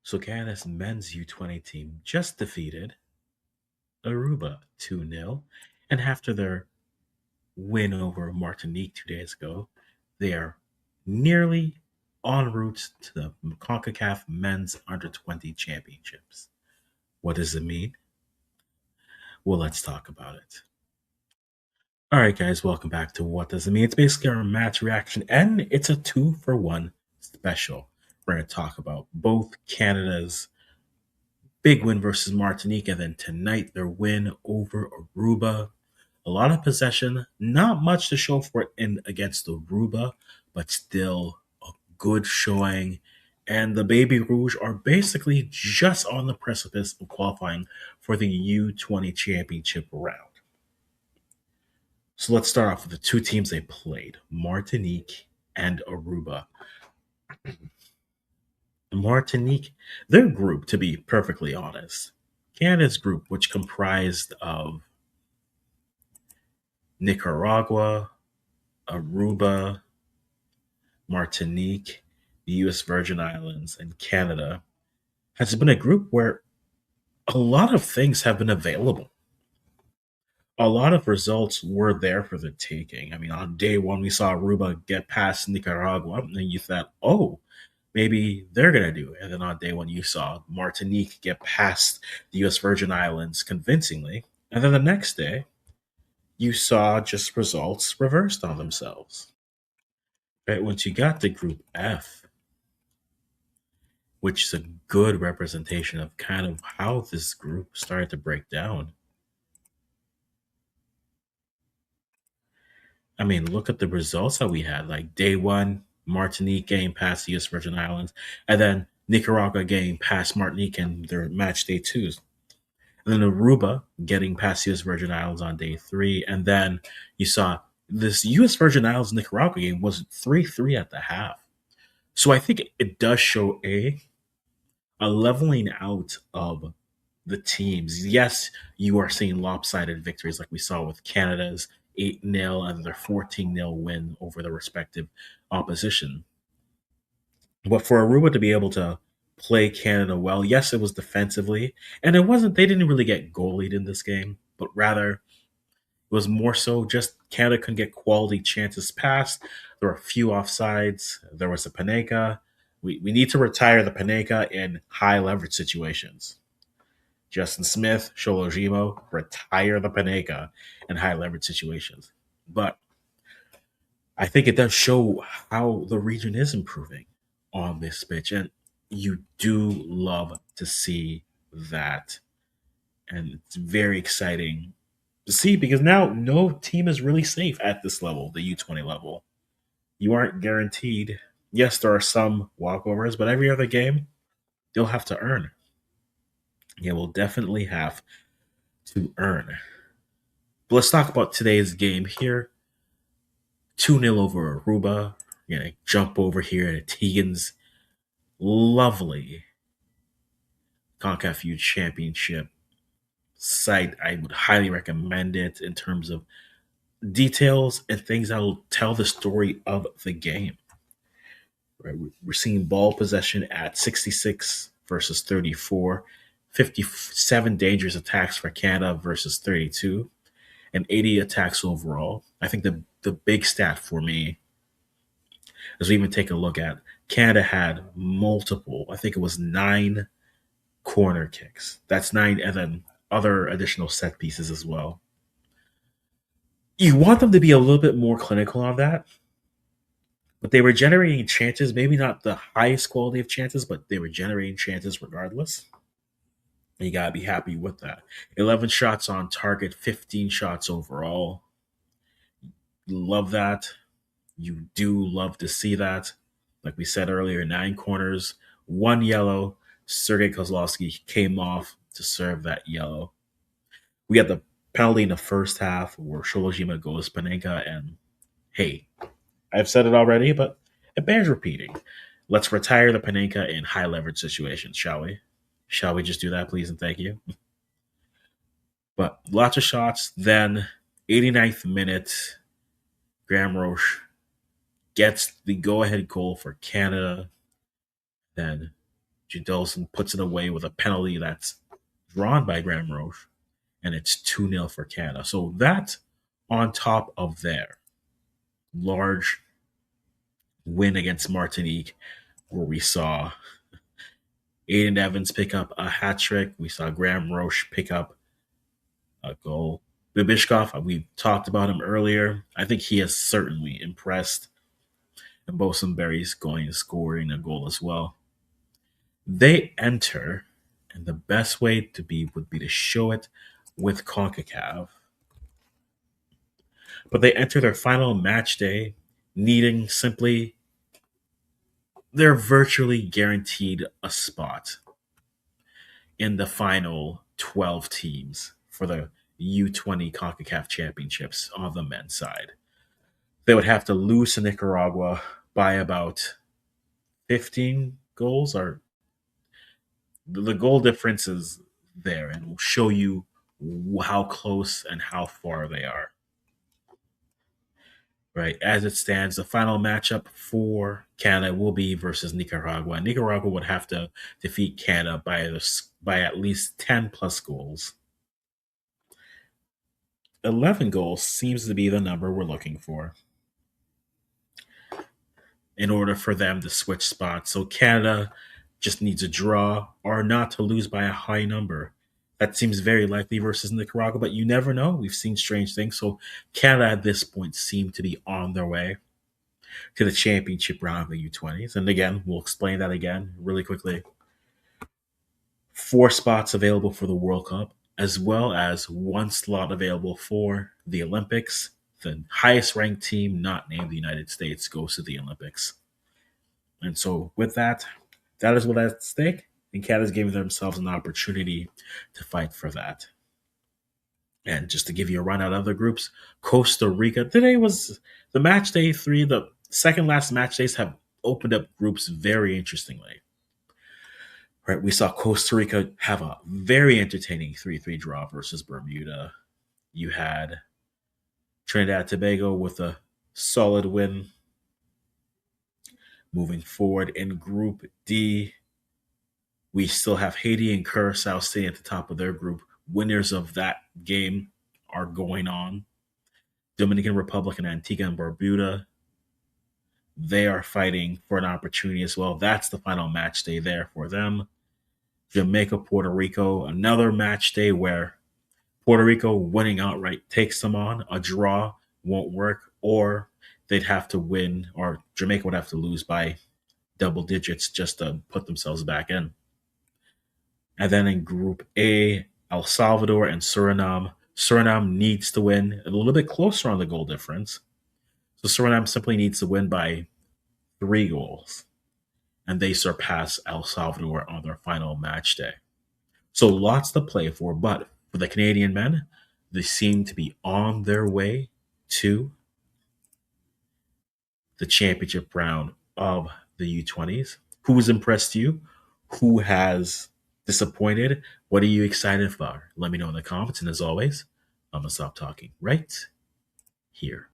So Canada's men's U20 team just defeated Aruba 2-0. And after their win over Martinique 2 days ago, they are nearly en route to the CONCACAF Men's Under 20 Championships. What does it mean? Well, let's talk about it. All right, guys, welcome back to What Does It Mean? It's basically our match reaction, and it's a 2-for-1 special. We're going to talk about both Canada's big win versus Martinique, and then tonight their win over Aruba. A lot of possession, not much to show for it in against Aruba, but still a good showing. And the Baby Rouge are basically just on the precipice of qualifying for the U20 championship round. So let's start off with the two teams they played, Martinique and Aruba. Martinique, their group, to be perfectly honest, Canada's group, which comprised of Nicaragua, Aruba, Martinique, the US Virgin Islands, and Canada, has been a group where a lot of things have been available. A lot of results were there for the taking. I mean, on day one, we saw Aruba get past Nicaragua, and you thought, oh, maybe they're going to do it. And then on day one, you saw Martinique get past the US Virgin Islands convincingly. And then the next day, you saw just results reversed on themselves. Right? Once you got to Group F, which is a good representation of kind of how this group started to break down. I mean, look at the results that we had. Like day one, Martinique getting past the US Virgin Islands, and then Nicaragua getting past Martinique in their match day twos. And then Aruba getting past the US Virgin Islands on day three. And then you saw this US Virgin Islands Nicaragua game was 3-3 at the half. So I think it does show a leveling out of the teams. Yes, you are seeing lopsided victories like we saw with Canada's 8-0 and their 14-0 win over the respective opposition. But for Aruba to be able to play Canada well, yes, it was defensively, and it wasn't, they didn't really get goalied in this game, but rather it was more so just Canada couldn't get quality chances past. There were a few offsides. There was a Panenka. We need to retire the Panenka in high leverage situations. Justin Smith, Sholojimo, retire the Panenka in high leverage situations. But I think it does show how the region is improving on this pitch. And you do love to see that. And it's very exciting to see because now no team is really safe at this level, the U20 level. You aren't guaranteed. Yes, there are some walkovers, but every other game, they'll have to earn. You will definitely have to earn. But let's talk about today's game here. 2-0 over Aruba. We're going to jump over here to Tegan's lovely CONCACAF Youth Championship site. I would highly recommend it in terms of details and things that will tell the story of the game. Right? We're seeing ball possession at 66 versus 34, 57 dangerous attacks for Canada versus 32, and 80 attacks overall. I think the big stat for me, as we even take a look at, Canada had multiple, I think it was 9 corner kicks. That's 9, and then other additional set pieces as well. You want them to be a little bit more clinical on that, but they were generating chances, maybe not the highest quality of chances, but they were generating chances regardless. You got to be happy with that. 11 shots on target, 15 shots overall. Love that. You do love to see that. Like we said earlier, 9 corners, 1 yellow. Sergei Kozlovsky came off to serve that yellow. We got the penalty in the first half where Sholojima goes Panenka, and hey, I've said it already, but it bears repeating. Let's retire the Panenka in high leverage situations, shall we? Shall we just do that, please, and thank you? But lots of shots. Then, 89th minute, Graham Roche gets the go-ahead goal for Canada. Then Jadolson puts it away with a penalty that's drawn by Graham Roche, and it's 2-0 for Canada. So that on top of their large win against Martinique, where we saw Aiden Evans pick up a hat trick, we saw Graham Roche pick up a goal. Bibishkov, we talked about him earlier. I think he has certainly impressed. And Bosenberry's going and scoring a goal as well. They enter, and the best way to be would be to show it with CONCACAF. But they enter their final match day needing simply, they're virtually guaranteed a spot in the final 12 teams for the U20 CONCACAF championships on the men's side. They would have to lose to Nicaragua by about 15 goals, or the goal difference is there, and will show you how close and how far they are. Right, as it stands, the final matchup for Canada will be versus Nicaragua. Nicaragua would have to defeat Canada by at least 10 plus goals. 11 goals seems to be the number we're looking for in order for them to switch spots. So Canada just needs a draw or not to lose by a high number. That seems very likely versus Nicaragua, but you never know. We've seen strange things. So Canada at this point seem to be on their way to the championship round of the U20s. And again, we'll explain that again really quickly. 4 spots available for the World Cup, as well as 1 slot available for the Olympics. The highest ranked team, not named the United States, goes to the Olympics. And so with that, that is what's at stake. And Canada's giving themselves an opportunity to fight for that. And just to give you a run out of other groups, Costa Rica. Today was the match day 3. The second last match days have opened up groups very interestingly. Right, we saw Costa Rica have a very entertaining 3-3 draw versus Bermuda. You had Trinidad and Tobago with a solid win. Moving forward in Group D, we still have Haiti and Curacao sitting at the top of their group. Winners of that game are going on. Dominican Republic and Antigua and Barbuda, they are fighting for an opportunity as well. That's the final match day there for them. Jamaica, Puerto Rico, another match day where Puerto Rico winning outright takes them on. A draw won't work, or they'd have to win, or Jamaica would have to lose by double digits just to put themselves back in. And then in Group A, El Salvador and Suriname. Suriname needs to win a little bit closer on the goal difference. So Suriname simply needs to win by 3 goals. And they surpass El Salvador on their final match day. So lots to play for, but for the Canadian men, they seem to be on their way to the championship round of the U20s. Who's impressed you? Who has disappointed? What are you excited for? Let me know in the comments. And as always, I'm going to stop talking right here.